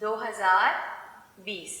2020,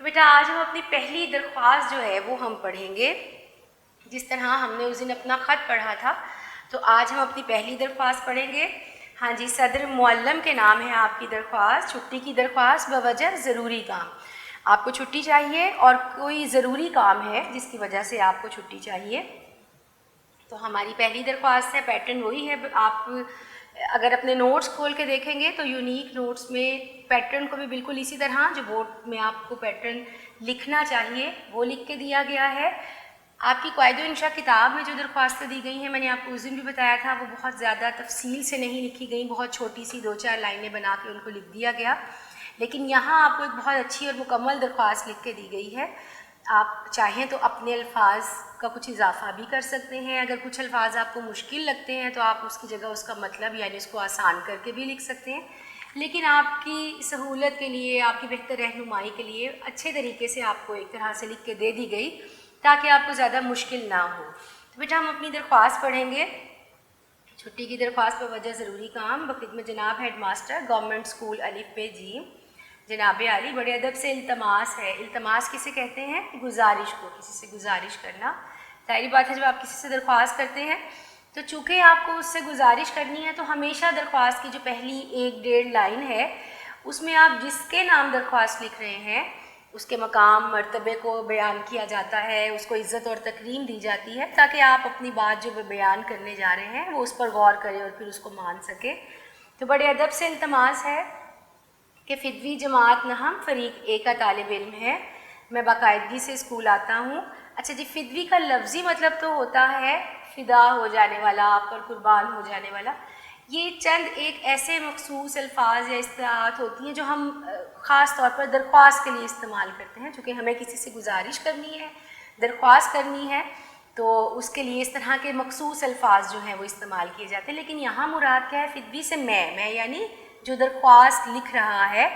تو بیٹا آج ہم اپنی پہلی درخواست جو ہے وہ ہم پڑھیں گے. جس طرح ہم نے اس دن اپنا خط پڑھا تھا تو آج ہم اپنی پہلی درخواست پڑھیں گے. ہاں جی، صدر معلم کے نام ہے آپ کی درخواست. چھٹی کی درخواست بوجہ ضروری کام. آپ کو چھٹی چاہیے اور کوئی ضروری کام ہے جس کی وجہ سے آپ کو چھٹی چاہیے. تو ہماری پہلی درخواست ہے، پیٹرن وہی ہے. آپ اگر اپنے نوٹس کھول کے دیکھیں گے تو یونیک نوٹس میں پیٹرن کو بھی بالکل اسی طرح جو بورڈ میں آپ کو پیٹرن لکھنا چاہیے وہ لکھ کے دیا گیا ہے. آپ کی قواعد و انشاء کتاب میں جو درخواستیں دی گئی ہیں، میں نے آپ کو اس دن بھی بتایا تھا، وہ بہت زیادہ تفصیل سے نہیں لکھی گئیں، بہت چھوٹی سی 2-4 لائنیں بنا کے ان کو لکھ دیا گیا. لیکن یہاں آپ کو ایک بہت اچھی اور مکمل درخواست لکھ کے دی گئی ہے. آپ چاہیں تو اپنے الفاظ کا کچھ اضافہ بھی کر سکتے ہیں. اگر کچھ الفاظ آپ کو مشکل لگتے ہیں تو آپ اس کی جگہ اس کا مطلب یعنی اس کو آسان کر کے بھی لکھ سکتے ہیں. لیکن آپ کی سہولت کے لیے، آپ کی بہتر رہنمائی کے لیے اچھے طریقے سے آپ کو ایک طرح سے لکھ کے دے دی گئی تاکہ آپ کو زیادہ مشکل نہ ہو. تو بیٹا ہم اپنی درخواست پڑھیں گے. چھٹی کی درخواست بوجہ ضروری کام بخدمت جناب ہیڈ ماسٹر گورنمنٹ اسکول الف ب ج. جناب عالی، بڑے ادب سے التماس ہے. التماس کسے کہتے ہیں؟ گزارش کو، کسی سے گزارش کرنا. ظاہری بات ہے جب آپ کسی سے درخواست کرتے ہیں تو چونکہ آپ کو اس سے گزارش کرنی ہے تو ہمیشہ درخواست کی جو پہلی 1-1.5 لائن ہے اس میں آپ جس کے نام درخواست لکھ رہے ہیں اس کے مقام مرتبے کو بیان کیا جاتا ہے، اس کو عزت اور تکریم دی جاتی ہے تاکہ آپ اپنی بات جو بیان کرنے جا رہے ہیں وہ اس پر غور کریں اور پھر اس کو مان سکے. تو بڑے ادب سے التماس ہے کہ فدوی جماعت نہم فریق اے کا طالب علم ہے، میں باقاعدگی سے اسکول آتا ہوں. اچھا جی، فدوی کا لفظی مطلب تو ہوتا ہے فدا ہو جانے والا، آپ پر قربان ہو جانے والا. یہ چند ایک ایسے مخصوص الفاظ یا اصطلاحات ہوتی ہیں جو ہم خاص طور پر درخواست کے لیے استعمال کرتے ہیں. چونکہ ہمیں کسی سے گزارش کرنی ہے، درخواست کرنی ہے، تو اس کے لیے اس طرح کے مخصوص الفاظ جو ہیں وہ استعمال کیے جاتے ہیں. لیکن یہاں مراد کیا ہے؟ فدوی سے میں یعنی جو درخواست لکھ رہا ہے.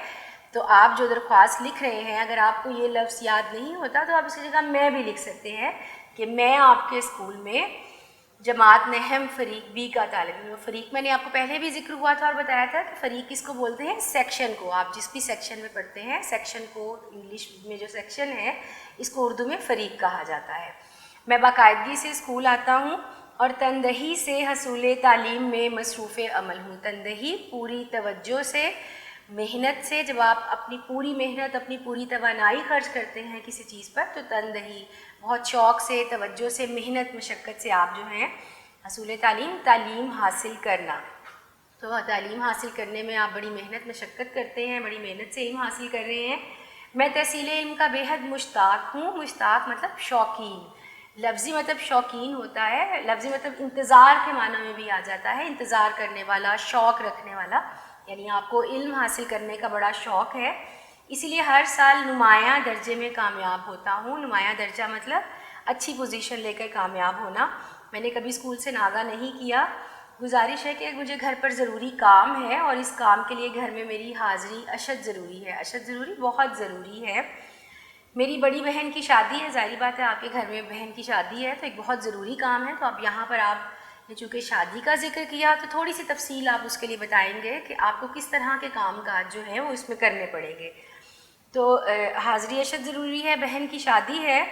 تو آپ جو درخواست لکھ رہے ہیں اگر آپ کو یہ لفظ یاد نہیں ہوتا تو آپ اس کی جگہ میں بھی لکھ سکتے ہیں کہ میں آپ کے اسکول میں جماعت نہم فریق بی کا طالب علم. فریق میں نے آپ کو پہلے بھی ذکر ہوا تھا اور بتایا تھا کہ فریق کس کو بولتے ہیں؟ سیکشن کو. آپ جس بھی سیکشن میں پڑھتے ہیں، سیکشن کو انگلش میں جو سیکشن ہے اس کو اردو میں فریق کہا جاتا ہے. میں باقاعدگی سے اسکول آتا ہوں اور تندہی سے حصول تعلیم میں مصروف عمل ہوں. تندہی پوری توجہ سے، محنت سے. جب آپ اپنی پوری محنت، اپنی پوری توانائی خرچ کرتے ہیں کسی چیز پر تو تندہی، بہت شوق سے، توجہ سے، محنت مشقت سے آپ جو ہیں حصول تعلیم حاصل کرنا. تو تعلیم حاصل کرنے میں آپ بڑی محنت مشقت کرتے ہیں، بڑی محنت سے علم حاصل کر رہے ہیں. میں تحصیل علم کا بے حد مشتاق ہوں. مشتاق مطلب شوقین. لفظی مطلب شوقین ہوتا ہے، لفظی مطلب انتظار کے معنی میں بھی آ جاتا ہے. انتظار کرنے والا، شوق رکھنے والا، یعنی آپ کو علم حاصل کرنے کا بڑا شوق ہے. اسی لیے ہر سال نمایاں درجے میں کامیاب ہوتا ہوں. نمایاں درجہ مطلب اچھی پوزیشن لے کر کامیاب ہونا. میں نے کبھی اسکول سے ناغہ نہیں کیا. گزارش ہے کہ مجھے گھر پر ضروری کام ہے اور اس کام کے لیے گھر میں میری حاضری اشد ضروری ہے. اشد ضروری، بہت ضروری ہے. میری بڑی بہن کی شادی ہے. ظاہری بات ہے آپ کے گھر میں بہن کی شادی ہے تو ایک بہت ضروری کام ہے. تو اب یہاں پر آپ نے چونکہ شادی کا ذکر کیا تو تھوڑی سی تفصیل آپ اس کے لیے بتائیں گے کہ آپ کو کس طرح کے کام کاج جو ہیں وہ اس میں کرنے پڑیں گے. تو حاضری اشد ضروری ہے، بہن کی شادی ہے.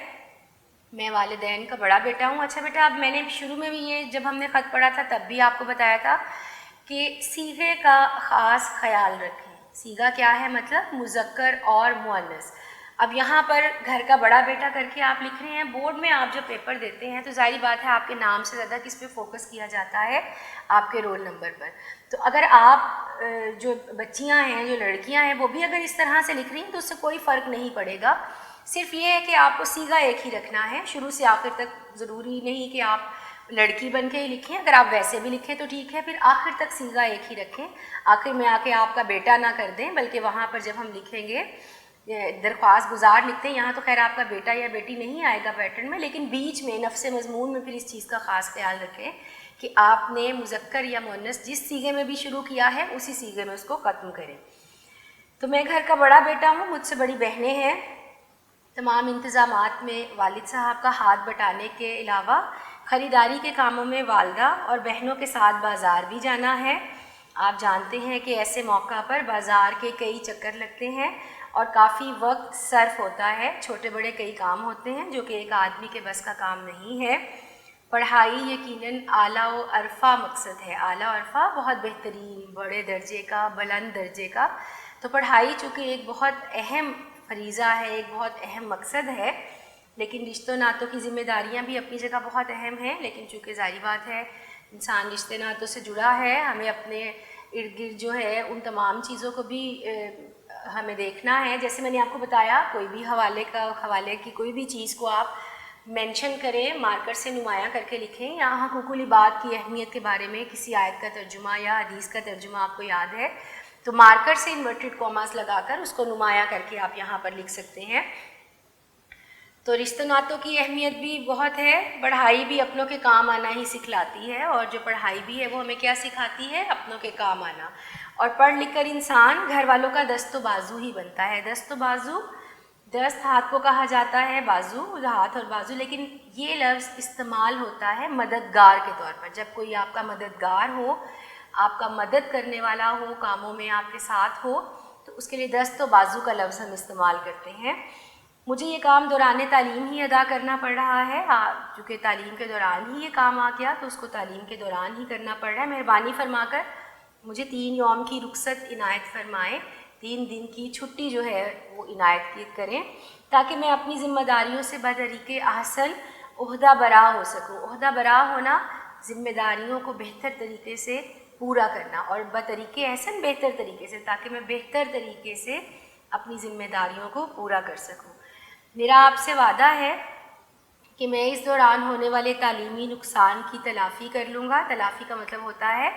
میں والدین کا بڑا بیٹا ہوں. اچھا بیٹا، اب میں نے شروع میں بھی یہ جب ہم نے خط پڑھا تھا تب بھی آپ کو بتایا تھا کہ صیغے کا خاص خیال رکھیں. صیغہ کیا ہے؟ مطلب مذکر اور مؤنث. اب یہاں پر گھر کا بڑا بیٹا کر کے آپ لکھ رہے ہیں. بورڈ میں آپ جو پیپر دیتے ہیں تو ظاہری بات ہے آپ کے نام سے زیادہ کس پہ فوکس کیا جاتا ہے؟ آپ کے رول نمبر پر. تو اگر آپ جو بچیاں ہیں، جو لڑکیاں ہیں، وہ بھی اگر اس طرح سے لکھ رہی ہیں تو اس سے کوئی فرق نہیں پڑے گا. صرف یہ ہے کہ آپ کو صیغہ ایک ہی رکھنا ہے شروع سے آخر تک. ضروری نہیں کہ آپ لڑکی بن کے ہی لکھیں، اگر آپ ویسے بھی لکھیں تو ٹھیک ہے، پھر آخر تک صیغہ ایک ہی رکھیں. آخر میں آ کے آپ کا بیٹا نہ کر دیں، بلکہ وہاں پر جب ہم لکھیں گے درخواست گزار لکھتے ہیں یہاں تو خیر آپ کا بیٹا یا بیٹی نہیں آئے گا پیٹرن میں، لیکن بیچ میں نفس مضمون میں پھر اس چیز کا خاص خیال رکھیں کہ آپ نے مذکر یا مؤنث جس صیغے میں بھی شروع کیا ہے اسی صیغے میں اس کو ختم کریں. تو میں گھر کا بڑا بیٹا ہوں، مجھ سے بڑی بہنیں ہیں. تمام انتظامات میں والد صاحب کا ہاتھ بٹانے کے علاوہ خریداری کے کاموں میں والدہ اور بہنوں کے ساتھ بازار بھی جانا ہے. آپ جانتے ہیں کہ ایسے موقع پر بازار کے کئی چکر لگتے ہیں اور کافی وقت صرف ہوتا ہے، چھوٹے بڑے کئی کام ہوتے ہیں جو کہ ایک آدمی کے بس کا کام نہیں ہے۔ پڑھائی یقیناً اعلیٰ و عرفہ مقصد ہے، اعلیٰ و عرفہ بہت بہترین، بڑے درجے کا، بلند درجے کا۔ تو پڑھائی چونکہ ایک بہت اہم فریضہ ہے، ایک بہت اہم مقصد ہے، لیکن رشتوں ناتوں کی ذمہ داریاں بھی اپنی جگہ بہت اہم ہیں، لیکن چونکہ ظاہری بات ہے انسان رشتے ناتوں سے جڑا ہے، ہمیں اپنے ارد گرد جو ہے ان تمام چیزوں کو بھی ہمیں دیکھنا ہے۔ جیسے میں نے آپ کو بتایا، کوئی بھی حوالے کی کوئی بھی چیز کو آپ مینشن کریں، مارکر سے نمایاں کر کے لکھیں، یا حقوق العباد کی اہمیت کے بارے میں کسی آیت کا ترجمہ یا حدیث کا ترجمہ آپ کو یاد ہے تو مارکر سے انورٹڈ کاماز لگا کر اس کو نمایاں کر کے آپ یہاں پر لکھ سکتے ہیں۔ تو رشتہ ناتوں کی اہمیت بھی بہت ہے، پڑھائی بھی اپنوں کے کام آنا ہی سکھلاتی ہے، اور جو پڑھائی بھی ہے وہ ہمیں کیا سکھاتی ہے؟ اپنوں کے کام آنا۔ اور پڑھ لکھ کر انسان گھر والوں کا دست و بازو ہی بنتا ہے۔ دست و بازو، دست ہاتھ کو کہا جاتا ہے، بازو ہاتھ اور بازو، لیکن یہ لفظ استعمال ہوتا ہے مددگار کے طور پر۔ جب کوئی آپ کا مددگار ہو، آپ کا مدد کرنے والا ہو، کاموں میں آپ کے ساتھ ہو، تو اس کے لیے دست و بازو کا لفظ ہم استعمال کرتے ہیں۔ مجھے یہ کام دوران تعلیم ہی ادا کرنا پڑ رہا ہے، چونکہ تعلیم کے دوران ہی یہ کام آ گیا تو اس کو تعلیم کے دوران ہی کرنا پڑ رہا ہے۔ مہربانی فرما کر مجھے 3 یوم کی رخصت عنایت فرمائیں، 3 دن کی چھٹی جو ہے وہ عنایت کریں، تاکہ میں اپنی ذمہ داریوں سے بطریق احسن عہدہ برا ہو سکوں۔ عہدہ برا ہونا، ذمہ داریوں کو بہتر طریقے سے پورا کرنا، اور بطریق احسن بہتر طریقے سے، تاکہ میں بہتر طریقے سے اپنی ذمہ داریوں کو پورا کر سکوں۔ میرا آپ سے وعدہ ہے کہ میں اس دوران ہونے والے تعلیمی نقصان کی تلافی کر لوں گا۔ تلافی کا مطلب ہوتا ہے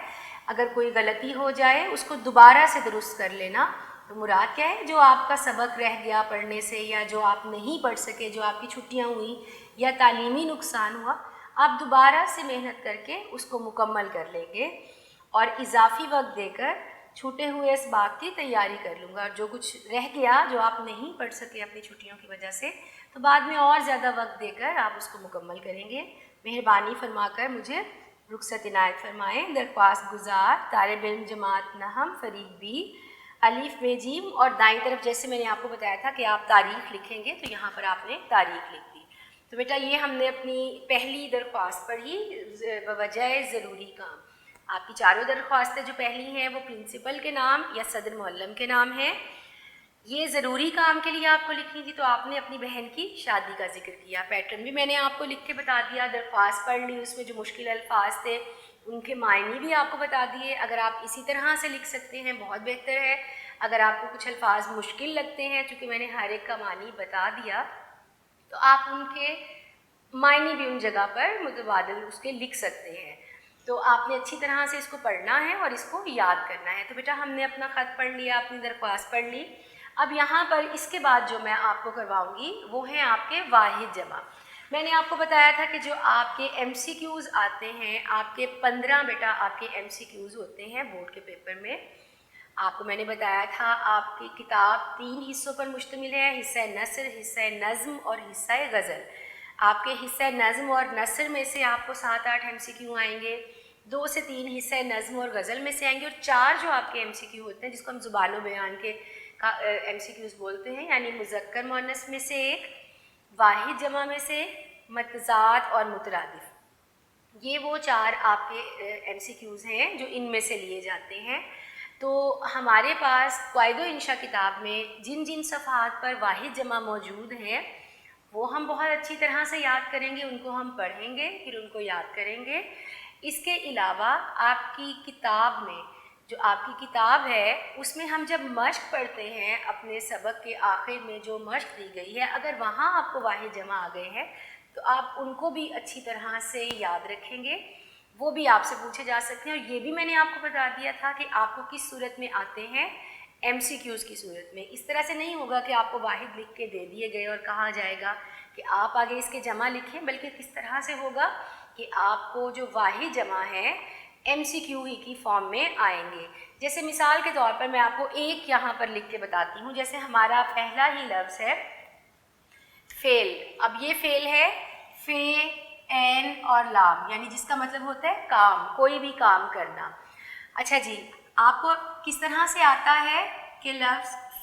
اگر کوئی غلطی ہو جائے اس کو دوبارہ سے درست کر لینا۔ تو مراد کیا ہے؟ جو آپ کا سبق رہ گیا پڑھنے سے، یا جو آپ نہیں پڑھ سکے، جو آپ کی چھٹیاں ہوئیں یا تعلیمی نقصان ہوا، آپ دوبارہ سے محنت کر کے اس کو مکمل کر لیں گے، اور اضافی وقت دے کر چھوٹے ہوئے اسباق کی تیاری کر لوں گا۔ اور جو کچھ رہ گیا، جو آپ نہیں پڑھ سکے اپنی چھٹیوں کی وجہ سے، تو بعد میں اور زیادہ وقت دے کر آپ اس کو مکمل کریں گے۔ مہربانی فرما کر مجھے رخصت عنایت فرمائیں۔ درخواست گزار طالب علم جماعت نہم فریق بی، الف ب ج، اور دائیں طرف جیسے میں نے آپ کو بتایا تھا کہ آپ تاریخ لکھیں گے تو یہاں پر آپ نے تاریخ لکھ دی۔ تو بیٹا یہ ہم نے اپنی پہلی درخواست پڑھی، بوجہ ضروری کام۔ آپ کی چاروں درخواستیں جو پہلی ہیں وہ پرنسپل کے نام یا صدر معلم کے نام ہیں۔ یہ ضروری کام کے لیے آپ کو لکھنی تھی، تو آپ نے اپنی بہن کی شادی کا ذکر کیا، پیٹرن بھی میں نے آپ کو لکھ کے بتا دیا، درخواست پڑھ لی، اس میں جو مشکل الفاظ تھے ان کے معنی بھی آپ کو بتا دیے۔ اگر آپ اسی طرح سے لکھ سکتے ہیں بہت بہتر ہے، اگر آپ کو کچھ الفاظ مشکل لگتے ہیں، چونکہ میں نے ہر ایک کا معنی بتا دیا، تو آپ ان کے معنی بھی ان جگہ پر متبادل اس کے لکھ سکتے ہیں۔ تو آپ نے اچھی طرح سے اس کو پڑھنا ہے اور اس کو یاد کرنا ہے۔ تو بیٹا ہم نے اپنا خط پڑھ لیا، اپنی درخواست پڑھ لی۔ اب یہاں پر اس کے بعد جو میں آپ کو کرواؤں گی وہ ہیں آپ کے واحد جمع۔ میں نے آپ کو بتایا تھا کہ جو آپ کے ایم سی کیوز آتے ہیں، آپ کے 15 بیٹا آپ کے ایم سی کیوز ہوتے ہیں بورڈ کے پیپر میں۔ آپ کو میں نے بتایا تھا آپ کی کتاب 3 حصوں پر مشتمل ہے، حصہ نثر، حصہ نظم اور حصہ غزل۔ آپ کے حصہ نظم اور نثر میں سے آپ کو 7-8 ایم سی کیو آئیں گے، 2 سے 3 حصہ نظم اور غزل میں سے آئیں گے، اور 4 جو آپ کے ایم سی کیو ہوتے ہیں جس کو ہم زبان و بیان کے ایم سی کیوز بولتے ہیں، یعنی مذکر مؤنث میں سے ایک، واحد جمع میں سے، متضاد اور مترادف۔ یہ وہ 4 آپ کے ایم سی کیوز ہیں جو ان میں سے لیے جاتے ہیں۔ تو ہمارے پاس قواعد و انشاء کتاب میں جن جن صفحات پر واحد جمع موجود ہیں وہ ہم بہت اچھی طرح سے یاد کریں گے، ان کو ہم پڑھیں گے، پھر ان کو یاد کریں گے۔ اس کے علاوہ آپ کی کتاب میں، جو آپ کی کتاب ہے اس میں ہم جب مشق پڑھتے ہیں اپنے سبق کے آخر میں جو مشق دی گئی ہے، اگر وہاں آپ کو واحد جمع آ گئے ہیں تو آپ ان کو بھی اچھی طرح سے یاد رکھیں گے، وہ بھی آپ سے پوچھے جا سکتے ہیں۔ اور یہ بھی میں نے آپ کو بتا دیا تھا کہ آپ کو کس صورت میں آتے ہیں، ایم سی کیوز کی صورت میں۔ اس طرح سے نہیں ہوگا کہ آپ کو واحد لکھ کے دے دیے گئے اور کہا جائے گا کہ آپ آگے اس کے جمع لکھیں، بلکہ کس طرح سے ہوگا کہ آپ کو جو واحد جمع ہے ایم سی کیو ہی کی فارم میں آئیں گے۔ جیسے مثال کے طور پر میں آپ کو ایک یہاں پر لکھ کے بتاتی ہوں، جیسے ہمارا پہلا ہی لفظ ہے فعل۔ اب یہ فعل ہے فے، عین اور لام، یعنی جس کا مطلب ہوتا ہے کام، کوئی بھی کام کرنا۔ اچھا جی، آپ کو کس طرح سے آتا ہے کہ لفظ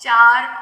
4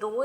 2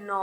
9,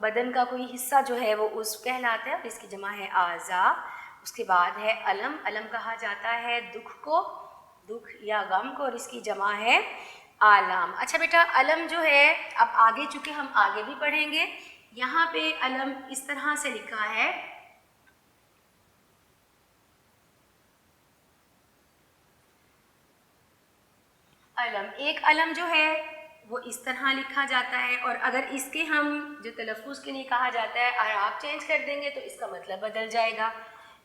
بدن کا کوئی حصہ جو ہے وہ عضو کہلاتا ہے اور اس کی جمع ہے اعضاء. اس کے بعد ہے علم. علم کہا جاتا ہے دکھ کو، دکھ یا غم کو، اور اس کی جمع ہے آلام. اچھا بیٹا علم جو ہے اب آگے چونکہ ہم آگے بھی پڑھیں گے، یہاں پہ علم اس طرح سے لکھا ہے. علم، ایک علم جو ہے وہ اس طرح لکھا جاتا ہے، اور اگر اس کے ہم جو تلفظ کے لیے کہا جاتا ہے اور آپ چینج کر دیں گے تو اس کا مطلب بدل جائے گا.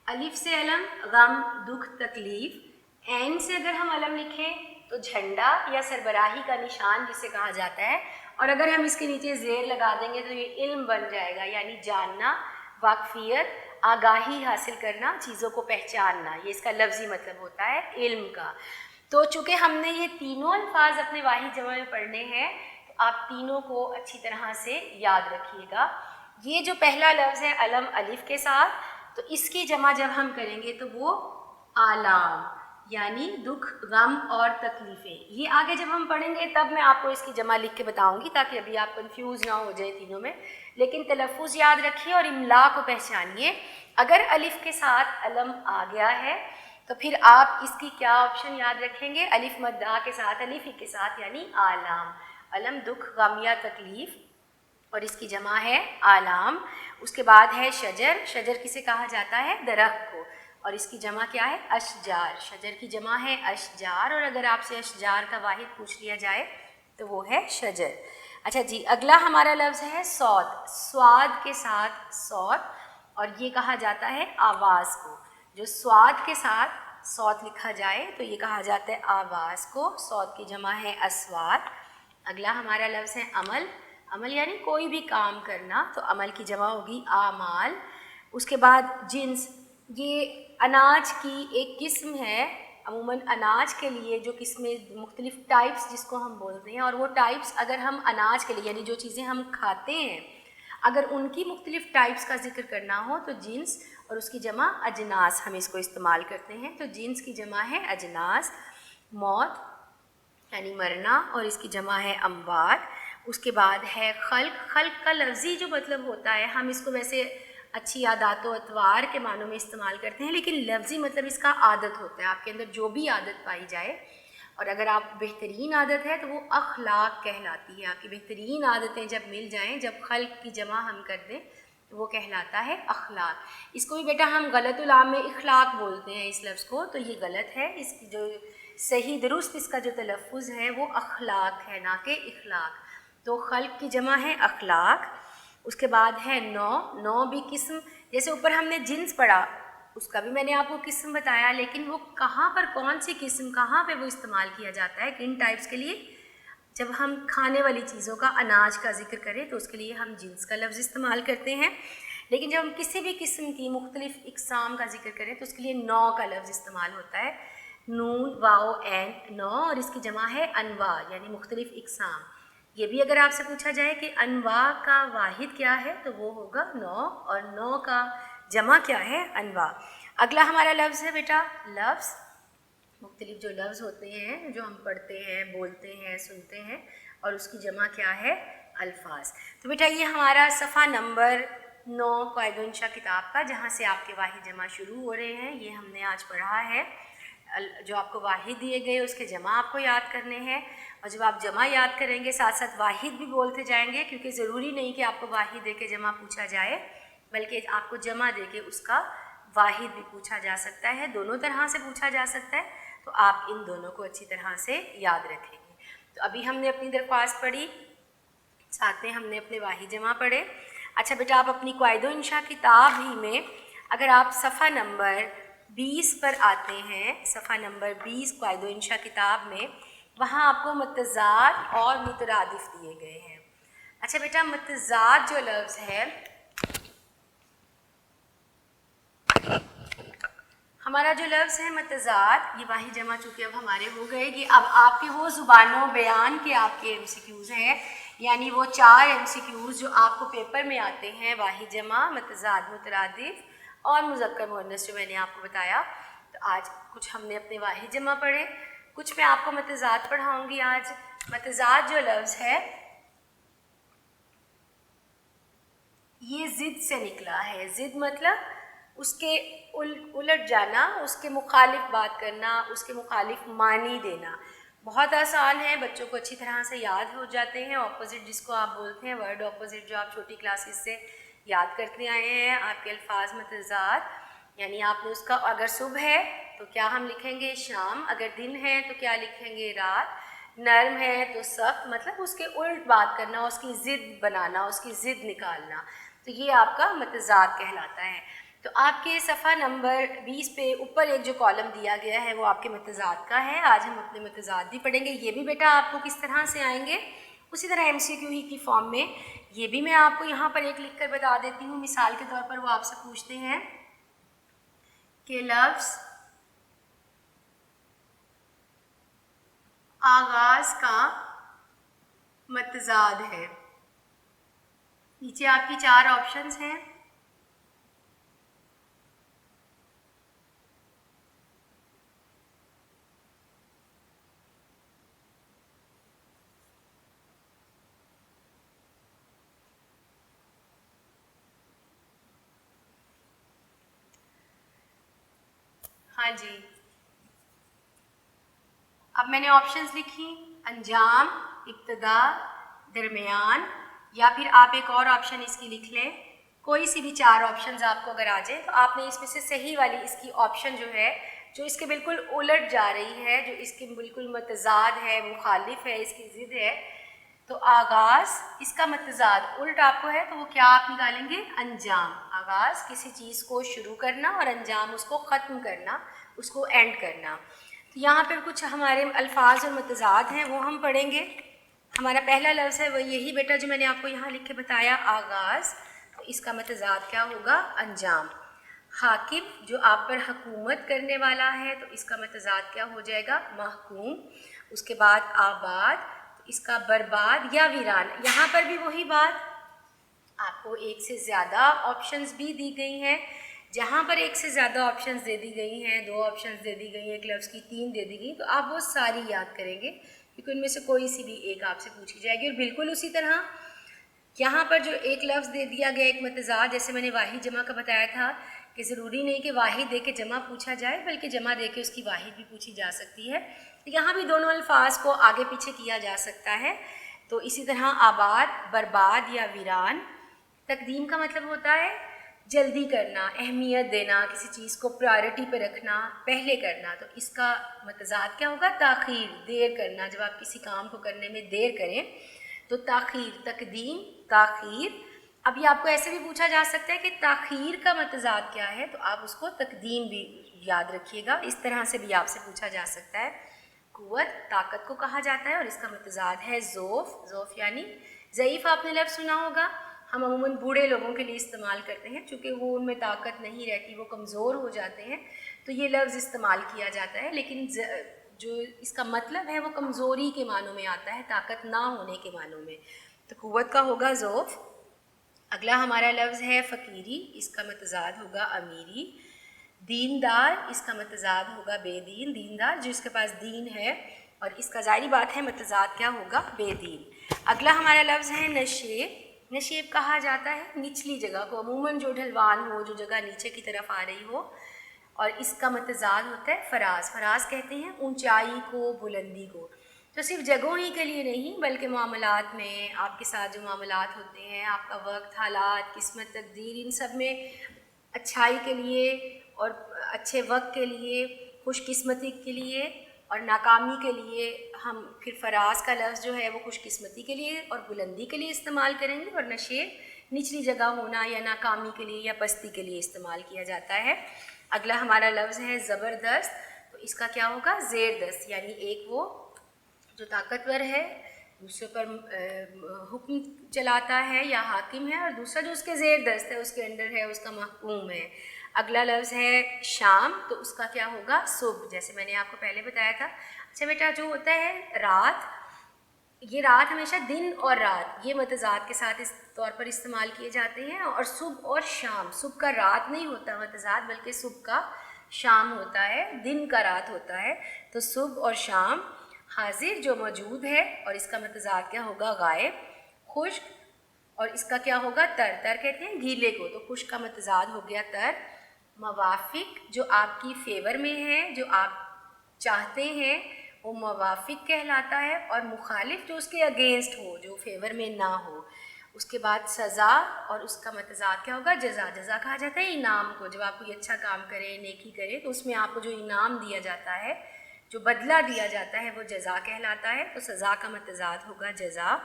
الف سے علم غم، دکھ، تکلیف. عین سے اگر ہم علم لکھیں تو جھنڈا یا سربراہی کا نشان جسے کہا جاتا ہے، اور اگر ہم اس کے نیچے زیر لگا دیں گے تو یہ علم بن جائے گا، یعنی جاننا، واقفیت، آگاہی حاصل کرنا، چیزوں کو پہچاننا. یہ اس کا لفظی مطلب ہوتا ہے علم کا. تو چونکہ ہم نے یہ تینوں الفاظ اپنے واحد جمع میں پڑھنے ہیں تو آپ تینوں کو اچھی طرح سے یاد رکھیے گا. یہ جو پہلا لفظ ہے علم الف کے ساتھ، تو اس کی جمع جب ہم کریں گے تو وہ آلام، یعنی دکھ، غم اور تکلیفیں. یہ آگے جب ہم پڑھیں گے تب میں آپ کو اس کی جمع لکھ کے بتاؤں گی تاکہ ابھی آپ کنفیوز نہ ہو جائے تینوں میں. لیکن تلفظ یاد رکھیے اور املا کو پہچانیے. اگر الف کے ساتھ علم آ گیا ہے تو پھر آپ اس کی کیا آپشن یاد رکھیں گے؟ الف مدہ کے ساتھ، الف ہی کے ساتھ، یعنی آلام. علم دکھ، غم یا تکلیف، اور اس کی جمع ہے آلام. اس کے بعد ہے شجر. شجر کسے کہا جاتا ہے؟ درخت کو، اور اس کی جمع کیا ہے؟ اشجار. شجر کی جمع ہے اشجار، اور اگر آپ سے اشجار کا واحد پوچھ لیا جائے تو وہ ہے شجر. اچھا جی، اگلا ہمارا لفظ ہے صوت. سواد کے ساتھ صوت، اور یہ کہا جاتا ہے آواز کو. جو سواد کے ساتھ صوت لکھا جائے تو یہ کہا جاتا ہے آواز کو. صوت کی جمع ہے اصوات. اگلا ہمارا لفظ ہے عمل. عمل یعنی کوئی بھی کام کرنا، تو عمل کی جمع ہوگی اعمال. اس کے بعد جنس، یہ اناج کی ایک قسم ہے. عموماً اناج کے لیے جو قسمیں، مختلف ٹائپس جس کو ہم بولتے ہیں، اور وہ ٹائپس اگر ہم اناج کے لیے یعنی جو چیزیں ہم کھاتے ہیں اگر ان کی مختلف ٹائپس کا ذکر کرنا ہو تو جنس، اور اس کی جمع اجناس ہم اس کو استعمال کرتے ہیں. تو جنس کی جمع ہے اجناس. موت یعنی مرنا، اور اس کی جمع ہے اموات. اس کے بعد ہے خلق. خلق کا لفظی جو مطلب ہوتا ہے، ہم اس کو ویسے اچھی عادات و اطوار کے معنوں میں استعمال کرتے ہیں، لیکن لفظی مطلب اس کا عادت ہوتا ہے. آپ کے اندر جو بھی عادت پائی جائے، اور اگر آپ بہترین عادت ہے تو وہ اخلاق کہلاتی ہے. آپ کی بہترین عادتیں جب مل جائیں، جب خلق کی جمع ہم کر دیں تو وہ کہلاتا ہے اخلاق. اس کو بھی بیٹا ہم غلط العام میں اخلاق بولتے ہیں اس لفظ کو، تو یہ غلط ہے. اس کی جو صحیح درست اس کا جو تلفظ ہے وہ اخلاق ہے، نہ کہ اخلاق. تو خلق کی جمع ہے اخلاق. اس کے بعد ہے نو. نو بھی قسم، جیسے اوپر ہم نے جنس پڑھا اس کا بھی میں نے آپ کو قسم بتایا، لیکن وہ کہاں پر کون سی قسم کہاں پہ وہ استعمال کیا جاتا ہے، کن ٹائپس کے لیے؟ جب ہم کھانے والی چیزوں کا، اناج کا ذکر کریں تو اس کے لیے ہم جنس کا لفظ استعمال کرتے ہیں. لیکن جب ہم کسی بھی قسم کی مختلف اقسام کا ذکر کریں تو اس کے لیے نوع کا لفظ استعمال ہوتا ہے. نون واؤ عین نوع، اور اس کی جمع ہے انواع یعنی مختلف اقسام. یہ بھی اگر آپ سے پوچھا جائے کہ انواع کا واحد کیا ہے تو وہ ہوگا نوع، اور نوع کا جمع کیا ہے؟ انواع. اگلا ہمارا لفظ ہے بیٹا لفظ. مختلف جو لفظ ہوتے ہیں جو ہم پڑھتے ہیں، بولتے ہیں، سنتے ہیں، اور اس کی جمع کیا ہے؟ الفاظ. تو بیٹا یہ ہمارا صفحہ نمبر 9 قواعد انشاء کتاب کا، جہاں سے آپ کے واحد جمع شروع ہو رہے ہیں، یہ ہم نے آج پڑھا ہے. جو آپ کو واحد دیے گئے اس کے جمع آپ کو یاد کرنے ہیں، اور جب آپ جمع یاد کریں گے ساتھ ساتھ واحد بھی بولتے جائیں گے، کیونکہ ضروری نہیں کہ آپ کو واحد دے کے جمع پوچھا جائے، بلکہ آپ کو جمع دے کے اس کا واحد بھی پوچھا جا سکتا ہے. دونوں طرح سے پوچھا جا سکتا ہے، تو آپ ان دونوں کو اچھی طرح سے یاد رکھیں گے. تو ابھی ہم نے اپنی درخواست پڑھی، ساتھ میں ہم نے اپنے واحد جمع پڑھے. اچھا بیٹا آپ اپنی قواعد انشاء کتاب ہی میں اگر آپ صفحہ نمبر 20 پر آتے ہیں، صفحہ نمبر 20 قواعد انشاء کتاب میں، وہاں آپ کو متضاد اور مترادف دیے گئے ہیں. اچھا بیٹا متضاد جو لفظ ہے، ہمارا جو لفظ ہے متضاد، یہ واحد جمع چونکہ اب ہمارے ہو گئے کہ اب آپ کے وہ زبان و بیان کے آپ کے MCQs ہیں، یعنی وہ 4 MCQs جو آپ کو پیپر میں آتے ہیں، واحد جمع، متضاد، مترادف اور مذکر مؤنث جو میں نے آپ کو بتایا. تو آج کچھ ہم نے اپنے واحد جمع پڑھے، کچھ میں آپ کو متضاد پڑھاؤں گی آج. متضاد جو لفظ ہے یہ ضد سے نکلا ہے. ضد مطلب اس کے الٹ جانا، اس کے مخالف بات کرنا، اس کے مخالف معنی دینا. بہت آسان ہے، بچوں کو اچھی طرح سے یاد ہو جاتے ہیں. اپوزٹ جس کو آپ بولتے ہیں، ورڈ اپوزٹ جو آپ چھوٹی کلاسز سے یاد کرتے آئے ہیں. آپ کے الفاظ متضاد، یعنی آپ نے اس کا اگر صبح ہے تو کیا ہم لکھیں گے شام، اگر دن ہے تو کیا لکھیں گے رات، نرم ہے تو سخت، مطلب اس کے الٹ بات کرنا، اس کی ضد بنانا، اس کی ضد نکالنا. تو یہ آپ کا متضاد کہلاتا ہے. تو آپ کے صفحہ نمبر 20 پہ اوپر ایک جو کالم دیا گیا ہے وہ آپ کے متضاد کا ہے. آج ہم اپنے متضاد بھی پڑھیں گے. یہ بھی بیٹا آپ کو کس طرح سے آئیں گے، اسی طرح MCQ ہی کی فارم میں. یہ بھی میں آپ کو یہاں پر ایک لکھ کر بتا دیتی ہوں. مثال کے طور پر وہ آپ سے پوچھتے ہیں کہ لفظ آغاز کا متضاد ہے. نیچے آپ کی 4 آپشنز ہیں. ہاں جی، اب میں نے آپشنز لکھی، انجام، ابتدا، درمیان، یا پھر آپ ایک اور آپشن اس کی لکھ لیں. کوئی سی بھی 4 آپشنز آپ کو اگر آ جائے تو آپ نے اس میں سے صحیح والی اس کی آپشن جو ہے، جو اس کے بالکل الٹ جا رہی ہے، جو اس کے بالکل متضاد ہے، مخالف ہے، اس کی ضد ہے، تو آغاز اس کا متضاد الٹ آپ کو ہے تو وہ کیا آپ نکالیں گے، انجام. آغاز کسی چیز کو شروع کرنا اور انجام اس کو ختم کرنا، اس کو اینڈ کرنا. تو یہاں پہ کچھ ہمارے الفاظ اور متضاد ہیں وہ ہم پڑھیں گے. ہمارا پہلا لفظ ہے وہ یہی بیٹا جو میں نے آپ کو یہاں لکھ کے بتایا، آغاز. تو اس کا متضاد کیا ہوگا، انجام. حاکم جو آپ پر حکومت کرنے والا ہے تو اس کا متضاد کیا ہو جائے گا، محکوم. اس کے بعد آباد، تو اس کا برباد یا ویران. یہاں پر بھی وہی بات، آپ کو ایک سے زیادہ آپشنز بھی دی گئی ہیں. جہاں پر ایک سے زیادہ آپشنز دے دی گئی ہیں، 2 آپشنز دے دی گئی ہیں، ایک لفظ کی 3 دے دی گئی، تو آپ وہ ساری یاد کریں گے کیونکہ ان میں سے کوئی سی بھی ایک آپ سے پوچھی جائے گی. اور بالکل اسی طرح یہاں پر جو ایک لفظ دے دیا گیا ایک متضاد، جیسے میں نے واحد جمع کا بتایا تھا کہ ضروری نہیں کہ واحد دے کے جمع پوچھا جائے بلکہ جمع دے کے اس کی واحد بھی پوچھی جا سکتی ہے. یہاں بھی دونوں الفاظ کو آگے پیچھے کیا جا سکتا ہے. تو اسی طرح آباد، برباد یا ویران. تقدیم کا مطلب ہوتا ہے جلدی کرنا، اہمیت دینا، کسی چیز کو پرائرٹی پہ رکھنا، پہلے کرنا. تو اس کا متضاد کیا ہوگا، تاخیر، دیر کرنا. جب آپ کسی کام کو کرنے میں دیر کریں تو تاخیر. تقدیم، تاخیر. ابھی آپ کو ایسے بھی پوچھا جا سکتا ہے کہ تاخیر کا متضاد کیا ہے، تو آپ اس کو تقدیم بھی یاد رکھیے گا. اس طرح سے بھی آپ سے پوچھا جا سکتا ہے. قوت طاقت کو کہا جاتا ہے اور اس کا متضاد ہے ضعف. ضعف یعنی ضعیف. آپ نے لفظ سنا ہوگا، ہم عموماً بوڑھے لوگوں کے لیے استعمال کرتے ہیں چونکہ وہ ان میں طاقت نہیں رہتی، وہ کمزور ہو جاتے ہیں تو یہ لفظ استعمال کیا جاتا ہے. لیکن جو اس کا مطلب ہے وہ کمزوری کے معنوں میں آتا ہے، طاقت نہ ہونے کے معنوں میں. تو قوت کا ہوگا ضعف. اگلا ہمارا لفظ ہے فقیری، اس کا متضاد ہوگا امیری. دیندار، اس کا متضاد ہوگا بے دین. دیندار جس کے پاس دین ہے، اور اس کا ظاہری بات ہے متضاد کیا ہوگا، بے دین. اگلا ہمارا لفظ ہے نشیب. نشیب کہا جاتا ہے نچلی جگہ کو، عموماً جو ڈھلوان ہو، جو جگہ نیچے کی طرف آ رہی ہو. اور اس کا متضاد ہوتا ہے فراز. فراز کہتے ہیں اونچائی کو، بلندی کو. تو صرف جگہوں ہی کے لیے نہیں بلکہ معاملات میں، آپ کے ساتھ جو معاملات ہوتے ہیں، آپ کا وقت، حالات، قسمت، تقدیر، ان سب میں اچھائی کے لیے اور اچھے وقت کے لیے، خوش قسمتی کے لیے اور ناکامی کے لیے ہم پھر فراز کا لفظ جو ہے وہ خوش قسمتی کے لیے اور بلندی کے لیے استعمال کریں گے، اور نشیب نچلی جگہ ہونا یا ناکامی کے لیے یا پستی کے لیے استعمال کیا جاتا ہے. اگلا ہمارا لفظ ہے زبردست. تو اس کا کیا ہوگا، زیر دست. یعنی ایک وہ جو طاقتور ہے، دوسرے پر حکم چلاتا ہے یا حاکم ہے، اور دوسرا جو اس کے زیر دست ہے، اس کے انڈر ہے، اس کا محکوم ہے. اگلا لفظ ہے شام. تو اس کا کیا ہوگا، صبح. جیسے میں نے آپ کو پہلے بتایا تھا. اچھا بیٹا، جو ہوتا ہے رات، یہ رات ہمیشہ دن اور رات یہ متضاد کے ساتھ اس طور پر استعمال کیے جاتے ہیں. اور صبح اور شام، صبح کا رات نہیں ہوتا متضاد بلکہ صبح کا شام ہوتا ہے، دن کا رات ہوتا ہے. تو صبح اور شام. حاضر جو موجود ہے، اور اس کا متضاد کیا ہوگا، غائب. خشک اور اس کا کیا ہوگا؟ تر. تر کہتے ہیں گیلے کو، تو خشک کا متضاد ہو گیا تر. موافق جو آپ کی فیور میں ہے، جو آپ چاہتے ہیں، وہ موافق کہلاتا ہے. اور مخالف جو اس کے اگینسٹ ہو، جو فیور میں نہ ہو. اس کے بعد سزا، اور اس کا متضاد کیا ہوگا؟ جزا. جزا کہا جاتا ہے انعام کو. جب آپ کوئی اچھا کام کرے، نیکی کرے، تو اس میں آپ کو جو انعام دیا جاتا ہے، جو بدلہ دیا جاتا ہے، وہ جزا کہلاتا ہے. تو سزا کا متضاد ہوگا جزا.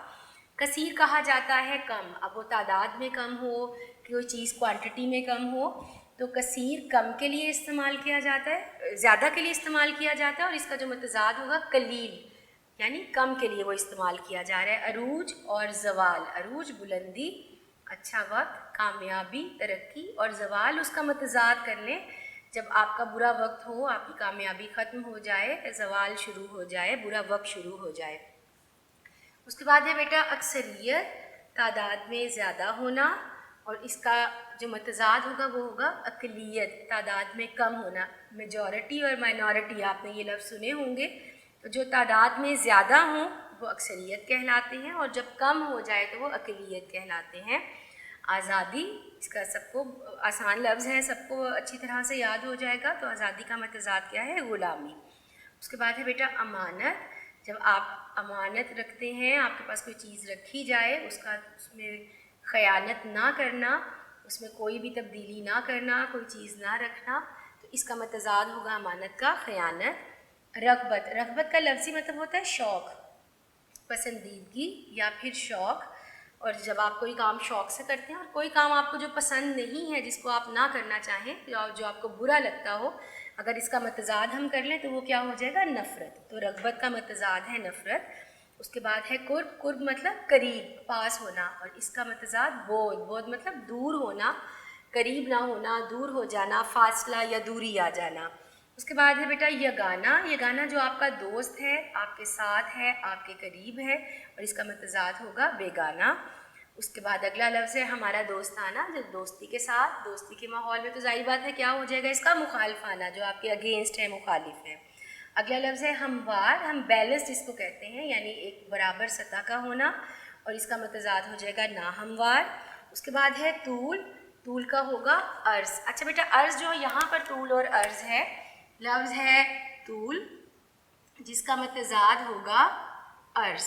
کثیر کہا جاتا ہے کم. اب وہ تعداد میں کم ہو، کوئی چیز کوانٹٹی میں کم ہو، تو کثیر کم کے لیے استعمال کیا جاتا ہے، زیادہ کے لیے استعمال کیا جاتا ہے. اور اس کا جو متضاد ہوگا قلیل، یعنی کم کے لیے وہ استعمال کیا جا رہا ہے. عروج اور زوال. عروج بلندی، اچھا وقت، کامیابی، ترقی. اور زوال اس کا متضاد کر لیں، جب آپ کا برا وقت ہو، آپ کی کامیابی ختم ہو جائے، زوال شروع ہو جائے، برا وقت شروع ہو جائے. اس کے بعد ہے بیٹا اکثریت، تعداد میں زیادہ ہونا. اور اس کا جو متضاد ہوگا وہ ہوگا اقلیت، تعداد میں کم ہونا. میجورٹی اور مائنورٹی آپ نے یہ لفظ سنے ہوں گے. تو جو تعداد میں زیادہ ہوں وہ اکثریت کہلاتے ہیں، اور جب کم ہو جائے تو وہ اقلیت کہلاتے ہیں. آزادی، اس کا سب کو آسان لفظ ہے، سب کو اچھی طرح سے یاد ہو جائے گا. تو آزادی کا متضاد کیا ہے؟ غلامی. اس کے بعد ہے بیٹا امانت. جب آپ امانت رکھتے ہیں، آپ کے پاس کوئی چیز رکھی جائے، اس میں خیانت نہ کرنا، اس میں کوئی بھی تبدیلی نہ کرنا، کوئی چیز نہ رکھنا، تو اس کا متضاد ہوگا امانت کا خیانت. رغبت. رغبت کا لفظی مطلب ہوتا ہے شوق، پسندیدگی یا پھر شوق. اور جب آپ کوئی کام شوق سے کرتے ہیں، اور کوئی کام آپ کو جو پسند نہیں ہے، جس کو آپ نہ کرنا چاہیں، جو آپ کو برا لگتا ہو، اگر اس کا متضاد ہم کر لیں تو وہ کیا ہو جائے گا؟ نفرت. تو رغبت کا متضاد ہے نفرت. اس کے بعد ہے قرب. قرب مطلب قریب، پاس ہونا. اور اس کا متضاد بعد. بعد مطلب دور ہونا، قریب نہ ہونا، دور ہو جانا، فاصلہ یا دوری آ جانا. اس کے بعد ہے بیٹا یگانہ. یگانہ جو آپ کا دوست ہے، آپ کے ساتھ ہے، آپ کے قریب ہے، اور اس کا متضاد ہوگا بیگانہ. اس کے بعد اگلا لفظ ہے ہمارا دوستانہ. جو دوستی کے ساتھ، دوستی کے ماحول میں، تو ظاہر بات ہے کیا ہو جائے گا؟ اس کا مخالفانہ، جو آپ کے اگینسٹ ہے، مخالف ہے. اگلا لفظ ہے ہموار. ہم بیلنس جس کو کہتے ہیں، یعنی ایک برابر سطح کا ہونا، اور اس کا متضاد ہو جائے گا ناہموار. اس کے بعد ہے طول. طول کا ہوگا عرض. اچھا بیٹا، عرض جو یہاں پر طول اور عرض ہے، لفظ ہے طول، جس کا متضاد ہوگا عرض.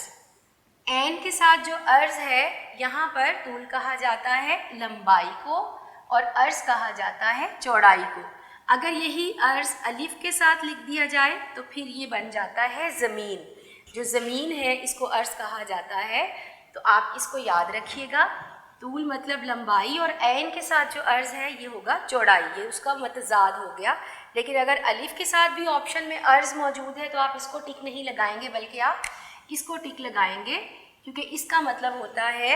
عین کے ساتھ جو عرض ہے، یہاں پر طول کہا جاتا ہے لمبائی کو، اور عرض کہا جاتا ہے چوڑائی کو. اگر یہی عرض الف کے ساتھ لکھ دیا جائے تو پھر یہ بن جاتا ہے زمین. جو زمین ہے اس کو عرض کہا جاتا ہے. تو آپ اس کو یاد رکھیے گا. طول مطلب لمبائی، اور عین کے ساتھ جو عرض ہے یہ ہوگا چوڑائی. یہ اس کا متضاد ہو گیا. لیکن اگر الف کے ساتھ بھی آپشن میں عرض موجود ہے تو آپ اس کو ٹک نہیں لگائیں گے، بلکہ آپ اس کو ٹک لگائیں گے، کیونکہ اس کا مطلب ہوتا ہے